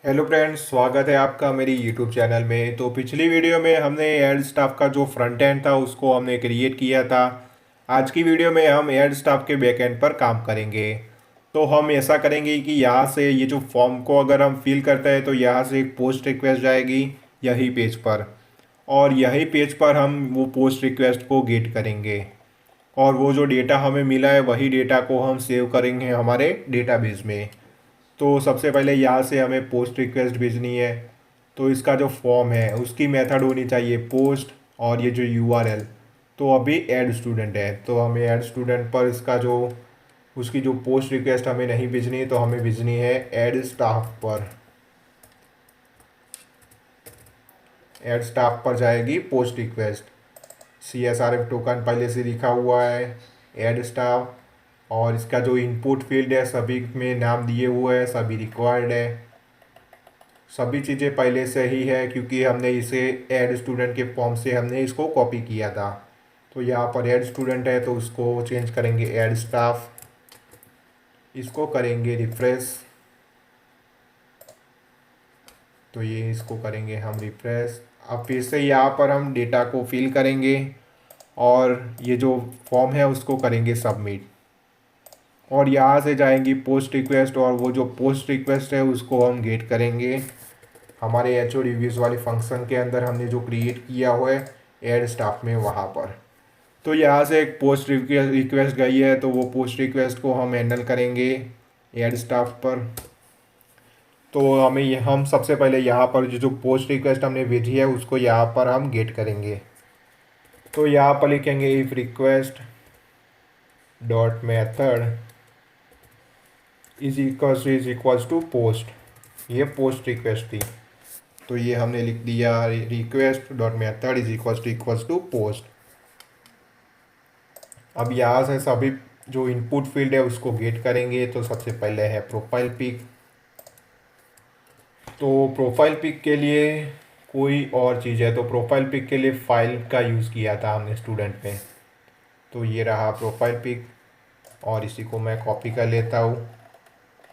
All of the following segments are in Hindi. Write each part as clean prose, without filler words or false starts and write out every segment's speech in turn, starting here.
हेलो फ्रेंड्स, स्वागत है आपका मेरी यूट्यूब चैनल में। तो पिछली वीडियो में हमने एड स्टाफ का जो फ्रंट एंड था उसको हमने क्रिएट किया था। आज की वीडियो में हम एड स्टाफ के बैक एंड पर काम करेंगे। तो हम ऐसा करेंगे कि यहाँ से ये जो फॉर्म को अगर हम फिल करते हैं तो यहाँ से एक पोस्ट रिक्वेस्ट जाएगी यही पेज पर, और यही पेज पर हम वो पोस्ट रिक्वेस्ट को गेट करेंगे, और वो जो डेटा हमें मिला है वही डेटा को हम सेव करेंगे हमारे डेटाबेस में। तो सबसे पहले यहाँ से हमें पोस्ट रिक्वेस्ट भेजनी है। तो इसका जो फॉर्म है उसकी मेथड होनी चाहिए पोस्ट, और ये जो यूआरएल तो अभी ऐड स्टूडेंट है, तो हमें ऐड स्टूडेंट पर इसका जो उसकी जो पोस्ट रिक्वेस्ट हमें नहीं भेजनी है, तो हमें भेजनी है ऐड स्टाफ पर। ऐड स्टाफ पर जाएगी पोस्ट रिक्वेस्ट। CSRF टोकन पहले से लिखा हुआ है ऐड स्टाफ, और इसका जो इनपुट फील्ड है सभी में नाम दिए हुए हैं, सभी रिक्वायर्ड है, सभी चीज़ें पहले से ही है क्योंकि हमने इसे ऐड स्टूडेंट के फॉर्म से हमने इसको कॉपी किया था। तो यहाँ पर ऐड स्टूडेंट है तो उसको चेंज करेंगे ऐड स्टाफ, इसको करेंगे रिफ्रेश। तो ये इसको करेंगे हम रिफ्रेश। अब फिर से यहाँ पर हम डेटा को फिल करेंगे और ये जो फॉर्म है उसको करेंगे सबमिट, और यहाँ से जाएंगी पोस्ट रिक्वेस्ट, और वो जो पोस्ट रिक्वेस्ट है उसको हम गेट करेंगे हमारे एच ओ रिव्यूज़ वाले फंक्शन के अंदर हमने जो क्रिएट किया हुआ है ऐड स्टाफ में वहाँ पर। तो यहाँ से एक पोस्ट रिक्वेस्ट गई है तो वो पोस्ट रिक्वेस्ट को हम हैंडल करेंगे ऐड स्टाफ पर। तो हम सबसे पहले यहाँ पर जो जो पोस्ट रिक्वेस्ट हमने भेजी है उसको यहाँ पर हम गेट करेंगे। तो यहाँ पर लिखेंगे if request dot method is equals to post. ये पोस्ट रिक्वेस्ट थी, तो ये हमने लिख दिया request dot method is equals to post. अब यहाँ से सभी जो इनपुट फील्ड है उसको गेट करेंगे। तो सबसे पहले है प्रोफाइल पिक। तो प्रोफाइल पिक के लिए कोई और चीज़ है, तो प्रोफाइल पिक के लिए फाइल का यूज़ किया था हमने स्टूडेंट में। तो ये रहा प्रोफाइल पिक, और इसी को मैं कॉपी कर लेता हूँ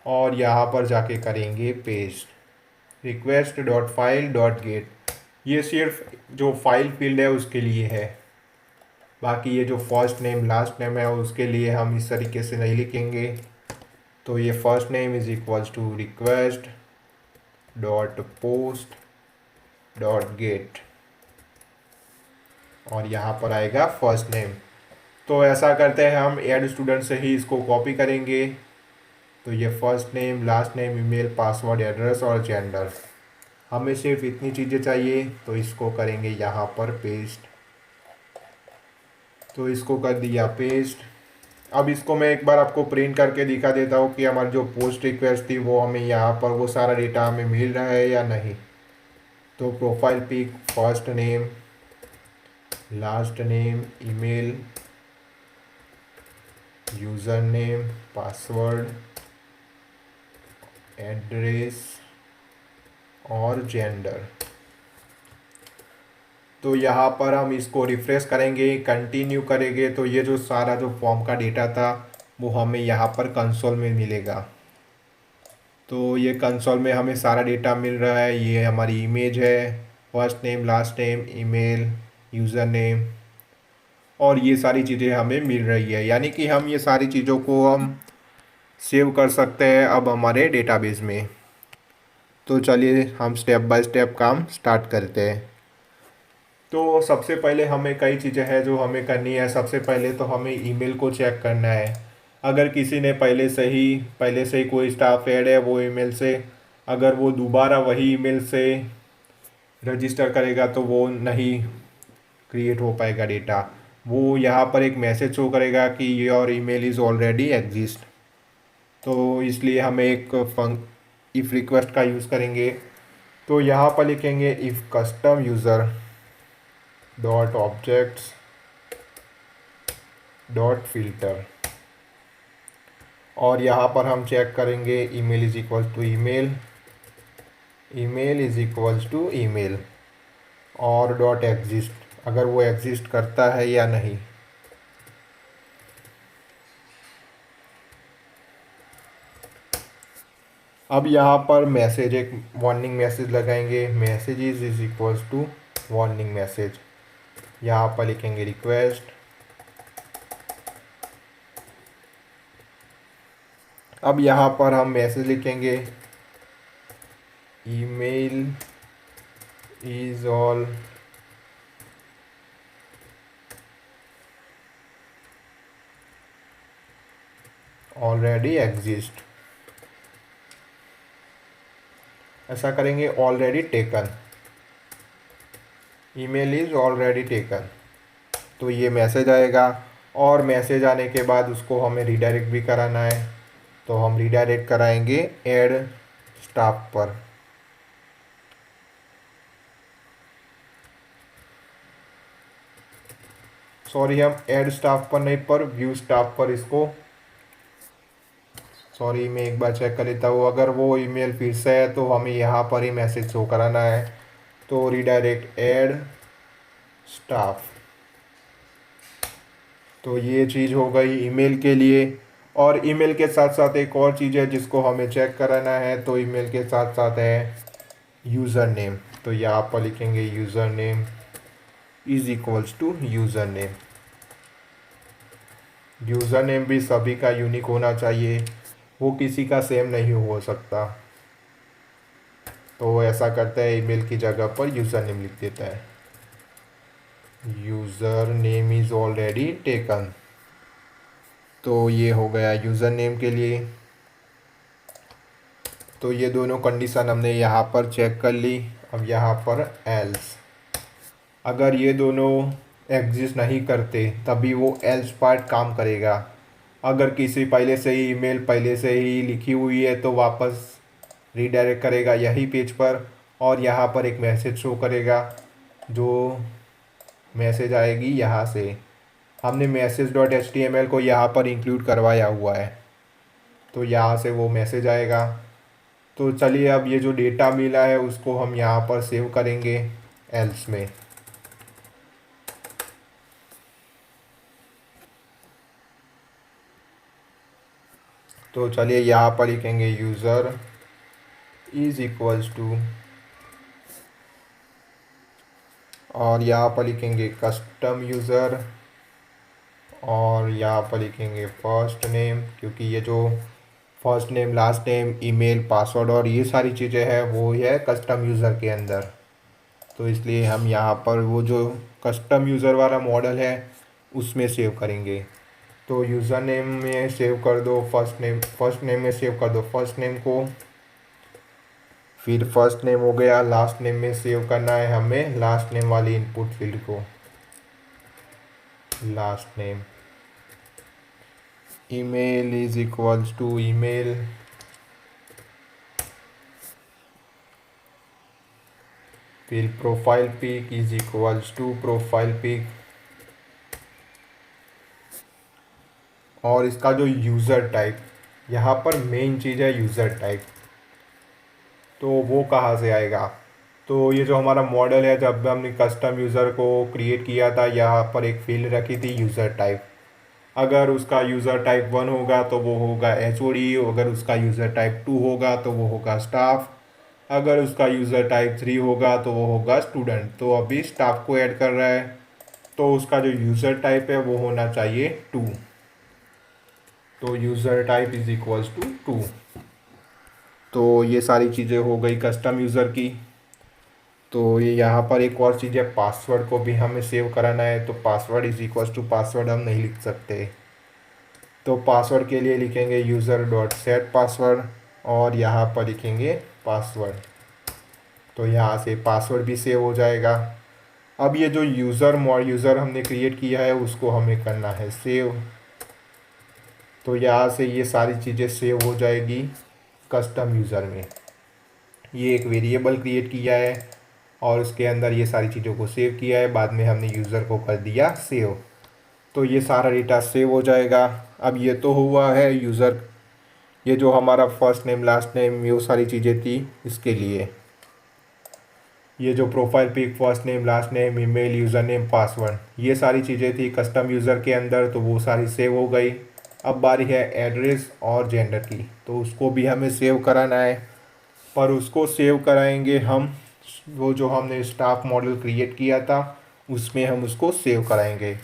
और यहाँ पर जाके करेंगे paste request dot file dot gate. ये सिर्फ जो फाइल फील्ड है उसके लिए है, बाकी ये जो फर्स्ट नेम लास्ट नेम है उसके लिए हम इस तरीके से नहीं लिखेंगे। तो ये first name is equals to request dot post dot get, और यहाँ पर आएगा फर्स्ट नेम। तो ऐसा करते हैं हम ऐड स्टूडेंट से ही इसको कॉपी करेंगे। तो ये first name last name email password address और जेंडर, हमें सिर्फ इतनी चीज़ें चाहिए। तो इसको करेंगे यहाँ पर पेस्ट। तो इसको कर दिया पेस्ट। अब इसको मैं एक बार आपको प्रिंट करके दिखा देता हूँ कि हमारी जो पोस्ट रिक्वेस्ट थी वो हमें यहाँ पर वो सारा डेटा हमें मिल रहा है या नहीं। तो profile pic first name last name email user name password address और जेंडर। तो यहाँ पर हम इसको रिफ्रेश करेंगे, कंटिन्यू करेंगे, तो ये जो सारा जो फॉर्म का डेटा था वो हमें यहाँ पर कंसोल में मिलेगा। तो ये कंसोल में हमें सारा डेटा मिल रहा है। ये हमारी इमेज है, first name last name email user name, और ये सारी चीज़ें हमें मिल रही है, यानी कि हम ये सारी चीज़ों को हम सेव कर सकते हैं अब हमारे डेटाबेस में। तो चलिए हम स्टेप बाय स्टेप काम स्टार्ट करते हैं। तो सबसे पहले हमें कई चीज़ें हैं जो हमें करनी है। सबसे पहले तो हमें ईमेल को चेक करना है। अगर किसी ने पहले से ही कोई स्टाफ ऐड है वो ईमेल से, अगर वो दोबारा वही ईमेल से रजिस्टर करेगा तो वो नहीं क्रिएट हो पाएगा डेटा। वो यहाँ पर एक मैसेज शो करेगा कि your email is already exist. तो इसलिए हमें एक इफ़ रिक्वेस्ट का यूज़ करेंगे। तो यहाँ पर लिखेंगे if custom user dot objects dot filter, और यहाँ पर हम चेक करेंगे email is equal to email, email is equals to email, और डॉट एग्जिस्ट अगर वो एग्जिस्ट करता है या नहीं। अब यहाँ पर मैसेज, एक वार्निंग मैसेज लगाएंगे, message is equals to warning message. यहाँ पर लिखेंगे रिक्वेस्ट। अब यहाँ पर हम मैसेज लिखेंगे email is all already exist, ऐसा करेंगे already taken, email is already taken. तो ये मैसेज आएगा और मैसेज आने के बाद उसको हमें रीडायरेक्ट भी कराना है, तो हम रीडायरेक्ट कराएंगे ऐड स्टाफ पर। सॉरी, हम ऐड स्टाफ पर नहीं, पर व्यू स्टाफ पर इसको, सॉरी मैं एक बार चेक कर लेता हूँ। अगर वो ईमेल फिर से है तो हमें यहाँ पर ही मैसेज शो कराना है, तो रीडायरेक्ट ऐड स्टाफ। तो ये चीज़ हो गई ईमेल के लिए। और ईमेल के साथ साथ एक और चीज़ है जिसको हमें चेक कराना है, तो ईमेल के साथ साथ है यूज़र नेम। तो यहाँ पर लिखेंगे user name is equals to user name. User name भी सभी का यूनिक होना चाहिए, वो किसी का सेम नहीं हो सकता। तो ऐसा करता है, ईमेल की जगह पर यूज़र नेम लिख देता है, user name is already taken. तो ये हो गया यूज़र नेम के लिए। तो ये दोनों कंडीशन हमने यहाँ पर चेक कर ली। अब यहाँ पर एल्स, अगर ये दोनों एग्जिस्ट नहीं करते तभी वो एल्स पार्ट काम करेगा। अगर किसी पहले से ही ईमेल पहले से ही लिखी हुई है तो वापस रीडायरेक्ट करेगा यही पेज पर, और यहाँ पर एक मैसेज शो करेगा, जो मैसेज आएगी यहाँ से। हमने message.html को यहाँ पर इंक्लूड करवाया हुआ है, तो यहाँ से वो मैसेज आएगा। तो चलिए अब ये जो डेटा मिला है उसको हम यहाँ पर सेव करेंगे एल्स में। तो चलिए यहाँ पर लिखेंगे यूज़र इज इक्वल्स टू, और यहाँ पर लिखेंगे कस्टम यूज़र, और यहाँ पर लिखेंगे फर्स्ट नेम, क्योंकि ये जो first name last name email password और ये सारी चीज़ें हैं वो है कस्टम यूज़र के अंदर। तो इसलिए हम यहाँ पर वो जो कस्टम यूज़र वाला मॉडल है उसमें सेव करेंगे। तो यूज़र नेम में सेव कर दो फर्स्ट नेम में सेव कर दो फर्स्ट नेम को, फिर फर्स्ट नेम हो गया। लास्ट नेम में सेव करना है हमें लास्ट नेम वाली इनपुट फील्ड को, last name. Email is equals to email, फिर profile pic is equals to profile pic, और इसका जो यूज़र टाइप, यहाँ पर मेन चीज़ है यूज़र टाइप। तो वो कहाँ से आएगा, तो ये जो हमारा मॉडल है, जब हमने कस्टम यूज़र को क्रिएट किया था यहाँ पर एक फील्ड रखी थी यूज़र टाइप। अगर उसका यूज़र टाइप 1 होगा तो वो होगा HOD, अगर उसका यूज़र टाइप 2 होगा तो वो होगा स्टाफ, अगर उसका यूज़र टाइप 3 होगा तो वो होगा स्टूडेंट। तो अभी स्टाफ को ऐड कर रहा है, तो उसका जो यूज़र टाइप है वो होना चाहिए 2। तो user type is equals to 2। तो ये सारी चीज़ें हो गई कस्टम यूज़र की। तो ये यहाँ पर एक और चीज़ है, पासवर्ड को भी हमें सेव कराना है। तो password is equals to password हम नहीं लिख सकते, तो पासवर्ड के लिए लिखेंगे यूज़र डॉट सेट पासवर्ड, और यहाँ पर लिखेंगे पासवर्ड। तो यहाँ से पासवर्ड भी सेव हो जाएगा। अब ये जो यूज़र हमने क्रिएट किया है उसको हमें करना है सेव। तो यहाँ से ये सारी चीज़ें सेव हो जाएगी कस्टम यूज़र में। ये एक वेरिएबल क्रिएट किया है और उसके अंदर ये सारी चीज़ों को सेव किया है, बाद में हमने यूज़र को कर दिया सेव। तो ये सारा डेटा सेव हो जाएगा। अब ये तो हुआ है यूज़र, ये जो हमारा फर्स्ट नेम लास्ट नेम ये सारी चीज़ें थी इसके लिए। ये जो profile pic first name last name email user name password ये सारी चीज़ें थी कस्टम यूज़र के अंदर, तो वो सारी सेव हो गई। अब बारी है एड्रेस और जेंडर की, तो उसको भी हमें सेव कराना है। पर उसको सेव कराएंगे हम, वो जो हमने स्टाफ मॉडल क्रिएट किया था उसमें हम उसको सेव कराएंगे।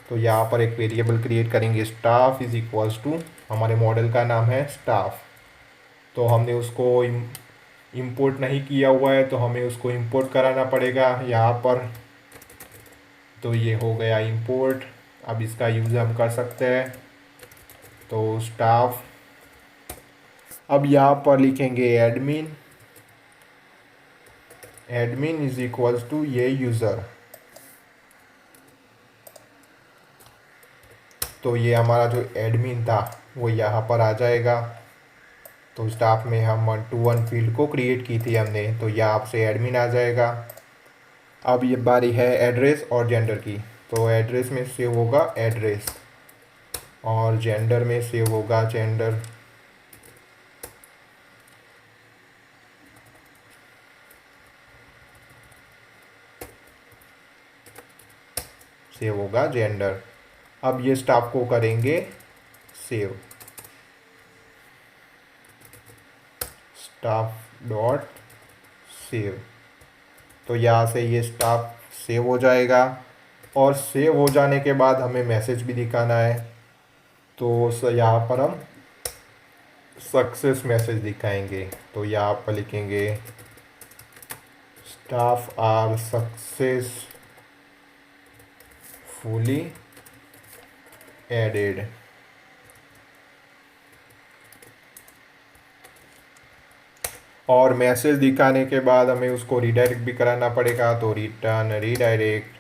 तो यहाँ पर एक वेरिएबल क्रिएट करेंगे, स्टाफ इज इक्वल्स टू, हमारे मॉडल का नाम है स्टाफ। तो हमने उसको इंपोर्ट नहीं किया हुआ है तो हमें उसको इंपोर्ट कराना पड़ेगा यहाँ पर। तो ये हो गया इंपोर्ट। अब इसका यूज़ हम कर सकते हैं। तो स्टाफ, अब यहाँ पर लिखेंगे admin, admin is equals to ये यूज़र। तो ये हमारा जो एडमिन था वो यहाँ पर आ जाएगा। तो स्टाफ में हम 1 to 1 फील्ड को क्रिएट की थी हमने, तो यहाँ से एडमिन आ जाएगा। अब ये बारी है एड्रेस और जेंडर की। तो एड्रेस में सेव होगा एड्रेस और जेंडर में सेव होगा जेंडर। सेव होगा जेंडर। अब ये स्टाफ को करेंगे सेव, स्टाफ डॉट सेव। तो यहाँ से ये स्टाफ सेव हो जाएगा और सेव हो जाने के बाद हमें मैसेज भी दिखाना है। तो यहाँ पर हम सक्सेस मैसेज दिखाएंगे। तो यहाँ पर लिखेंगे स्टाफ आर सक्सेसफुली एडेड। और मैसेज दिखाने के बाद हमें उसको रीडायरेक्ट भी कराना पड़ेगा। तो रिटर्न रीडायरेक्ट,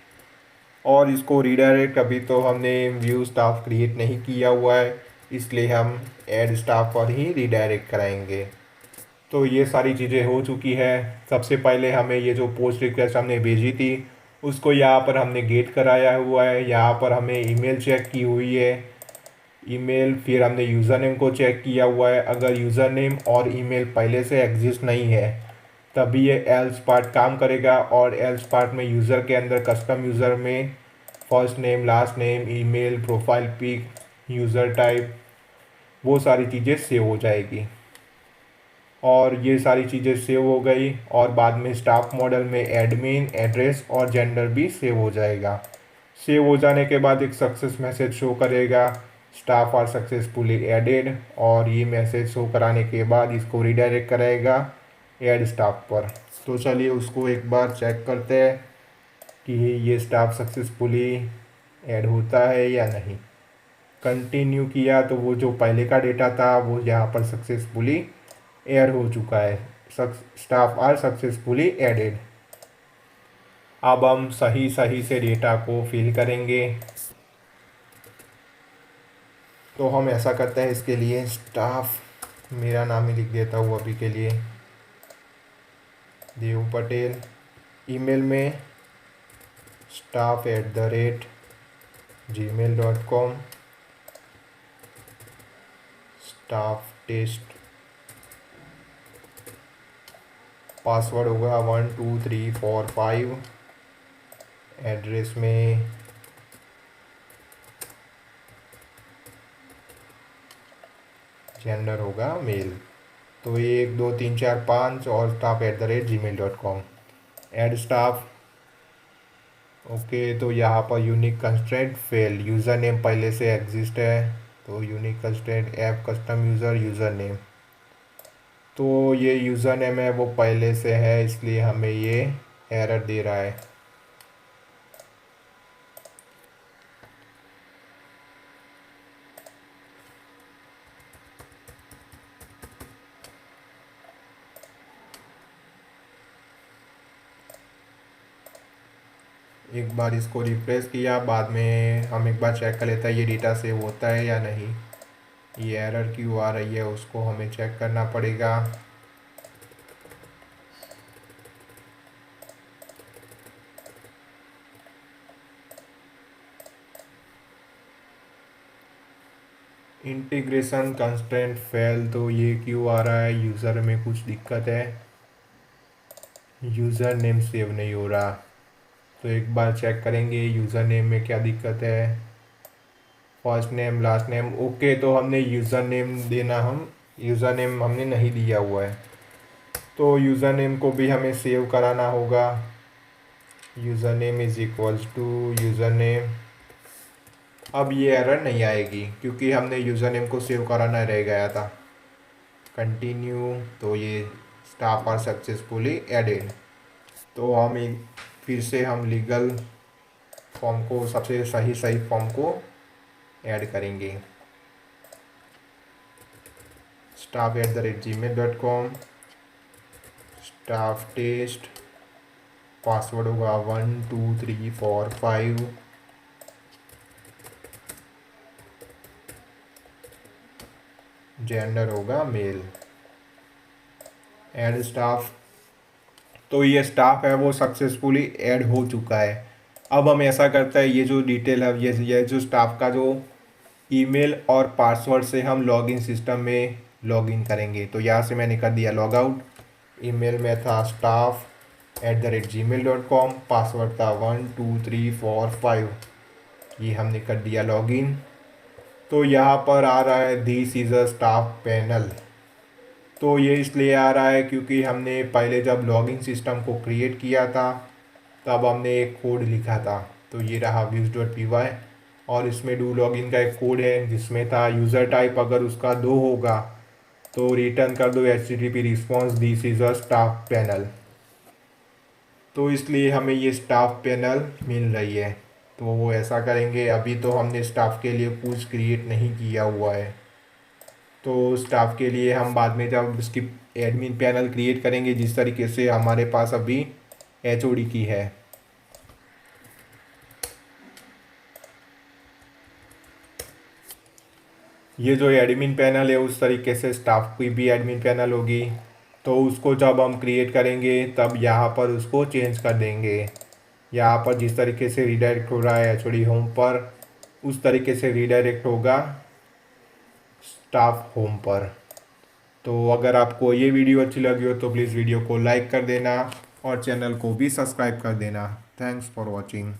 और इसको रीडायरेक्ट अभी तो हमने व्यू स्टाफ क्रिएट नहीं किया हुआ है, इसलिए हम ऐड स्टाफ पर ही रीडायरेक्ट कराएंगे। तो ये सारी चीज़ें हो चुकी है। सबसे पहले हमें ये जो पोस्ट रिक्वेस्ट हमने भेजी थी उसको यहाँ पर हमने गेट कराया हुआ है। यहाँ पर हमें ईमेल चेक की हुई है, ईमेल, फिर हमने यूज़र नेम को चेक किया हुआ है। अगर यूज़र नेम और ईमेल पहले से एग्जिस्ट नहीं है तभी ये एल्स पार्ट काम करेगा। और एल्स पार्ट में यूज़र के अंदर कस्टम यूज़र में first name, last name, email, profile pic, user type, वो सारी चीज़ें सेव हो जाएगी। और ये सारी चीज़ें सेव हो गई और बाद में स्टाफ मॉडल में एडमिन, एड्रेस और जेंडर भी सेव हो जाएगा। सेव हो जाने के बाद एक सक्सेस मैसेज शो करेगा, स्टाफ आर सक्सेसफुली एडेड। और ये मैसेज शो कराने के बाद इसको रीडायरेक्ट कराएगा ऐड स्टाफ पर। तो चलिए उसको एक बार चेक करते हैं कि ये स्टाफ सक्सेसफुली ऐड होता है या नहीं। कंटिन्यू किया तो वो जो पहले का डेटा था वो यहाँ पर सक्सेसफुली ऐड हो चुका है, स्टाफ आर सक्सेसफुली एडेड। अब हम सही सही से डेटा को फिल करेंगे। तो हम ऐसा करते हैं, इसके लिए स्टाफ, मेरा नाम ही लिख देता हूँ अभी के लिए, देव पटेल। ईमेल में staff@gmail.com, स्टाफ टेस्ट, पासवर्ड होगा 12345। एड्रेस में जेंडर होगा मेल। तो ये 1 2 3 4 5 और staff@gmail.com। Add staff, okay. तो यहाँ पर unique constraint fail, user name पहले से एग्जिस्ट है। तो unique constraint app custom user user name, तो ये यूज़र नेम है वो पहले से है, इसलिए हमें ये एरर दे रहा है। एक बार इसको रिफ्रेश किया, बाद में हम एक बार चेक कर लेते हैं ये डेटा सेव होता है या नहीं। ये एरर क्यों आ रही है उसको हमें चेक करना पड़ेगा। इंटीग्रेशन कंस्ट्रेंट फेल, तो ये क्यों आ रहा है, यूज़र में कुछ दिक्कत है, यूज़र नेम सेव नहीं हो रहा। तो एक बार चेक करेंगे यूज़र नेम में क्या दिक्कत है। First name last name okay. तो हमने यूज़र नेम देना, हम यूज़र नेम हमने नहीं दिया हुआ है, तो यूज़र नेम को भी हमें सेव कराना होगा। User name is equals to user name. अब ये एरर नहीं आएगी क्योंकि हमने यूज़र नेम को सेव कराना रह गया था। कंटिन्यू, तो ये स्टाफ आर सक्सेसफुली एडेड। तो हम फिर से हम लीगल फॉर्म को, सबसे सही फॉर्म को ऐड करेंगे। staff@gmail.com, स्टाफ टेस्ट, पासवर्ड होगा 12345, जेंडर होगा मेल, ऐड स्टाफ। तो ये स्टाफ है वो सक्सेसफुली ऐड हो चुका है। अब हम ऐसा करते हैं, ये जो डिटेल है, ये जो स्टाफ का जो ईमेल और पासवर्ड से हम लॉगिन सिस्टम में लॉगिन करेंगे। तो यहाँ से मैंने कर दिया लॉग आउट। ईमेल में था staff@gmail.com, पासवर्ड था 12345, ये हमने कर दिया लॉगिन। तो यहाँ पर आ रहा है this is a staff panel. तो ये इसलिए आ रहा है क्योंकि हमने पहले जब लॉगिन सिस्टम को क्रिएट किया था तब हमने एक कोड लिखा था। तो ये रहा views.py, और इसमें डू लॉगिन का एक कोड है जिसमें था यूज़र टाइप अगर उसका 2 होगा तो रिटर्न कर दो HTTP response this is a staff panel. तो इसलिए हमें ये स्टाफ पैनल मिल रही है। तो वो ऐसा करेंगे, अभी तो हमने स्टाफ के लिए कुछ क्रिएट नहीं किया हुआ है, तो स्टाफ के लिए हम बाद में जब इसकी एडमिन पैनल क्रिएट करेंगे, जिस तरीके से हमारे पास अभी HOD की है। ये जो एडमिन पैनल है उस तरीके से स्टाफ की भी एडमिन पैनल होगी। तो उसको जब हम क्रिएट करेंगे तब यहाँ पर उसको चेंज कर देंगे। यहाँ पर जिस तरीके से रीडायरेक्ट हो रहा है HOD होम पर, उस तरीके से रीडायरेक्ट होगा स्टाफ होम पर। तो अगर आपको ये वीडियो अच्छी लगी हो तो प्लीज़ वीडियो को लाइक कर देना और चैनल को भी सब्सक्राइब कर देना। Thanks for watching.